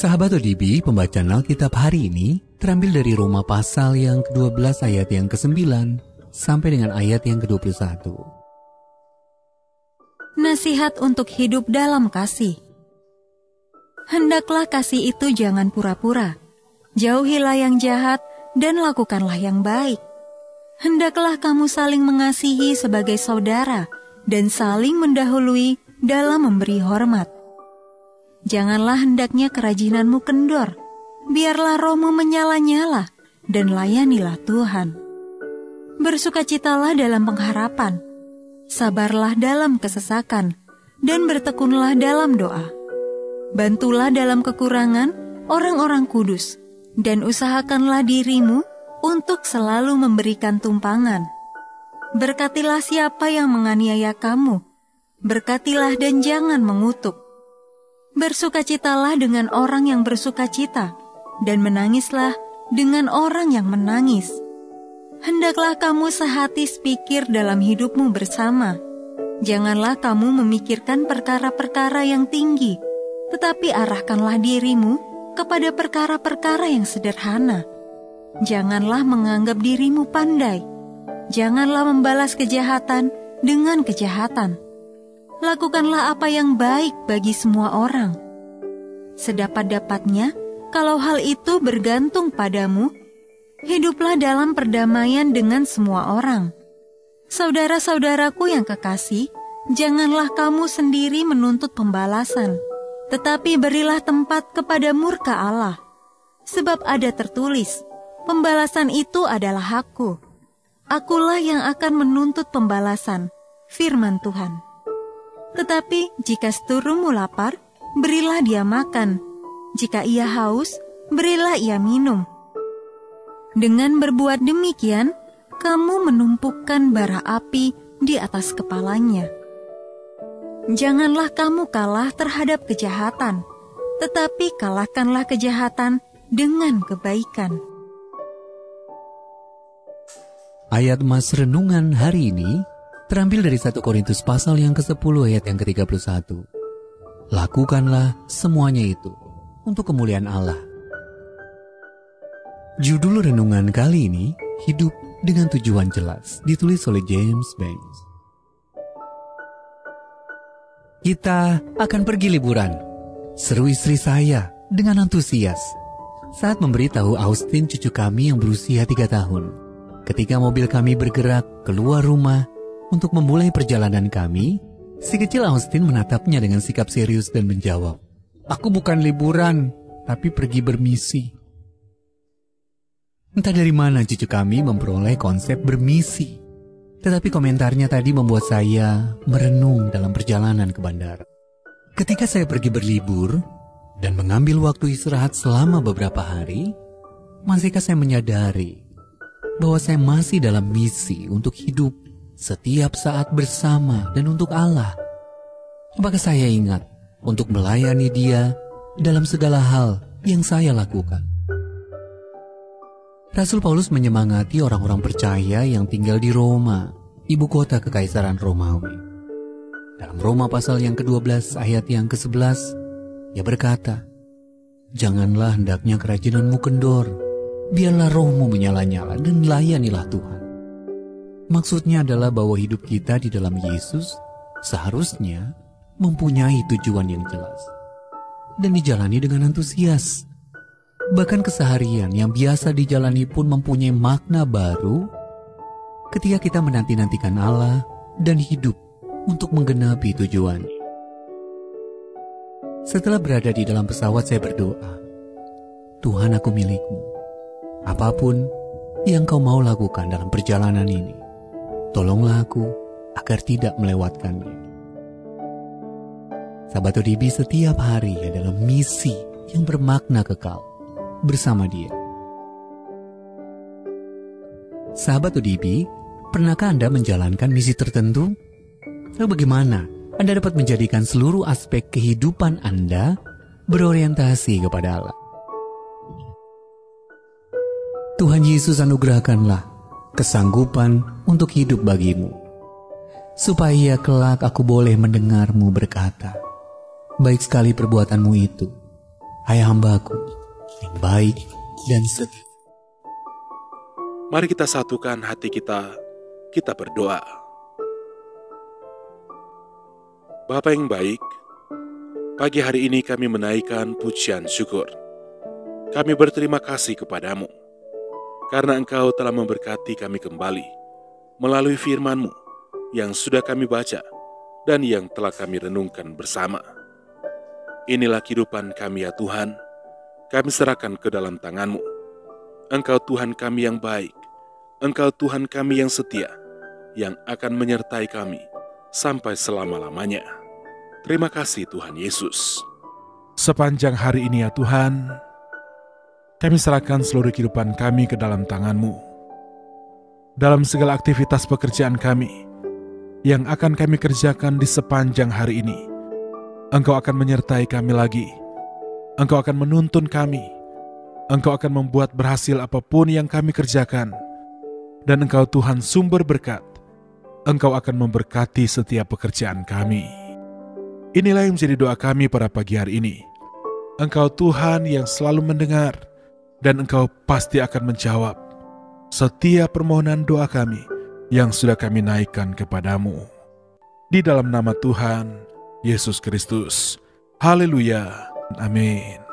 Sahabat ODB, pembacaan Alkitab hari ini terambil dari Roma pasal yang ke-12 ayat yang ke-9 sampai dengan ayat yang ke-21. Nasihat untuk hidup dalam kasih. Hendaklah kasih itu jangan pura-pura. Jauhilah yang jahat dan lakukanlah yang baik. Hendaklah kamu saling mengasihi sebagai saudara dan saling mendahului dalam memberi hormat. Janganlah hendaknya kerajinanmu kendor. Biarlah rohmu menyala-nyala dan layanilah Tuhan. Bersukacitalah dalam pengharapan. Sabarlah dalam kesesakan dan bertekunlah dalam doa. Bantulah dalam kekurangan orang-orang kudus, dan usahakanlah dirimu untuk selalu memberikan tumpangan. Berkatilah siapa yang menganiaya kamu, berkatilah dan jangan mengutuk. Bersukacitalah dengan orang yang bersukacita, dan menangislah dengan orang yang menangis. Hendaklah kamu sehati sepikir dalam hidupmu bersama. Janganlah kamu memikirkan perkara-perkara yang tinggi, tetapi arahkanlah dirimu kepada perkara-perkara yang sederhana. Janganlah menganggap dirimu pandai. Janganlah membalas kejahatan dengan kejahatan. Lakukanlah apa yang baik bagi semua orang. Sedapat-dapatnya, kalau hal itu bergantung padamu, hiduplah dalam perdamaian dengan semua orang. Saudara-saudaraku yang kekasih, janganlah kamu sendiri menuntut pembalasan, tetapi berilah tempat kepada murka Allah. Sebab ada tertulis, pembalasan itu adalah hakku. Akulah yang akan menuntut pembalasan, firman Tuhan. Tetapi jika seturumu lapar, berilah dia makan. Jika ia haus, berilah ia minum. Dengan berbuat demikian, kamu menumpukan bara api di atas kepalanya. Janganlah kamu kalah terhadap kejahatan, tetapi kalahkanlah kejahatan dengan kebaikan. Ayat Mas Renungan hari ini terambil dari 1 Korintus pasal yang ke-10 ayat yang ke-31. Lakukanlah semuanya itu untuk kemuliaan Allah. Judul renungan kali ini, Hidup dengan Tujuan Jelas, ditulis oleh James Banks. Kita akan pergi liburan, seru istri saya dengan antusias saat memberitahu Austin, cucu kami yang berusia 3 tahun. Ketika mobil kami bergerak keluar rumah untuk memulai perjalanan kami, si kecil Austin menatapnya dengan sikap serius dan menjawab, "Aku bukan liburan, tapi pergi bermisi." Entah dari mana cucu kami memperoleh konsep bermisi. Tetapi komentarnya tadi membuat saya merenung dalam perjalanan ke bandara. Ketika saya pergi berlibur dan mengambil waktu istirahat selama beberapa hari, masihkah saya menyadari bahwa saya masih dalam misi untuk hidup setiap saat bersama dan untuk Allah? Apakah saya ingat untuk melayani Dia dalam segala hal yang saya lakukan? Rasul Paulus menyemangati orang-orang percaya yang tinggal di Roma, ibu kota Kekaisaran Romawi. Dalam Roma pasal yang ke-12 ayat yang ke-11, ia berkata, "Janganlah hendaknya kerajinanmu kendor, biarlah rohmu menyala-nyala dan layanilah Tuhan." Maksudnya adalah bahwa hidup kita di dalam Yesus seharusnya mempunyai tujuan yang jelas dan dijalani dengan antusias. Bahkan keseharian yang biasa dijalani pun mempunyai makna baru ketika kita menanti-nantikan Allah dan hidup untuk menggenapi tujuannya. Setelah berada di dalam pesawat, saya berdoa, "Tuhan, aku milik-Mu. Apapun yang Kau mau lakukan dalam perjalanan ini, tolonglah aku agar tidak melewatkannya." Sahabat ODB, setiap hari adalah misi yang bermakna kekal bersama Dia. Sahabat ODB, pernahkah Anda menjalankan misi tertentu? Lalu bagaimana Anda dapat menjadikan seluruh aspek kehidupan Anda berorientasi kepada Allah? Tuhan Yesus anugerahkanlah kesanggupan untuk hidup bagimu, supaya kelak aku boleh mendengar-Mu berkata, "Baik sekali perbuatanmu itu, hai hambaku yang baik dan setia. Mari kita satukan hati kita berdoa. Bapa yang baik, pagi hari ini kami menaikkan pujian syukur. Kami berterima kasih kepadamu, karena Engkau telah memberkati kami kembali melalui firman-Mu yang sudah kami baca dan yang telah kami renungkan bersama. Inilah kehidupan kami ya Tuhan, kami serahkan ke dalam tangan-Mu. Engkau Tuhan kami yang baik, Engkau Tuhan kami yang setia, yang akan menyertai kami sampai selama-lamanya. Terima kasih Tuhan Yesus. Sepanjang hari ini ya Tuhan, kami serahkan seluruh kehidupan kami ke dalam tangan-Mu. Dalam segala aktivitas pekerjaan kami yang akan kami kerjakan di sepanjang hari ini, Engkau akan menyertai kami lagi. Engkau akan menuntun kami. Engkau akan membuat berhasil apapun yang kami kerjakan. Dan Engkau Tuhan sumber berkat. Engkau akan memberkati setiap pekerjaan kami. Inilah yang menjadi doa kami pada pagi hari ini. Engkau Tuhan yang selalu mendengar, dan Engkau pasti akan menjawab setiap permohonan doa kami yang sudah kami naikkan kepadamu. Di dalam nama Tuhan Yesus Kristus. Haleluya. Amin.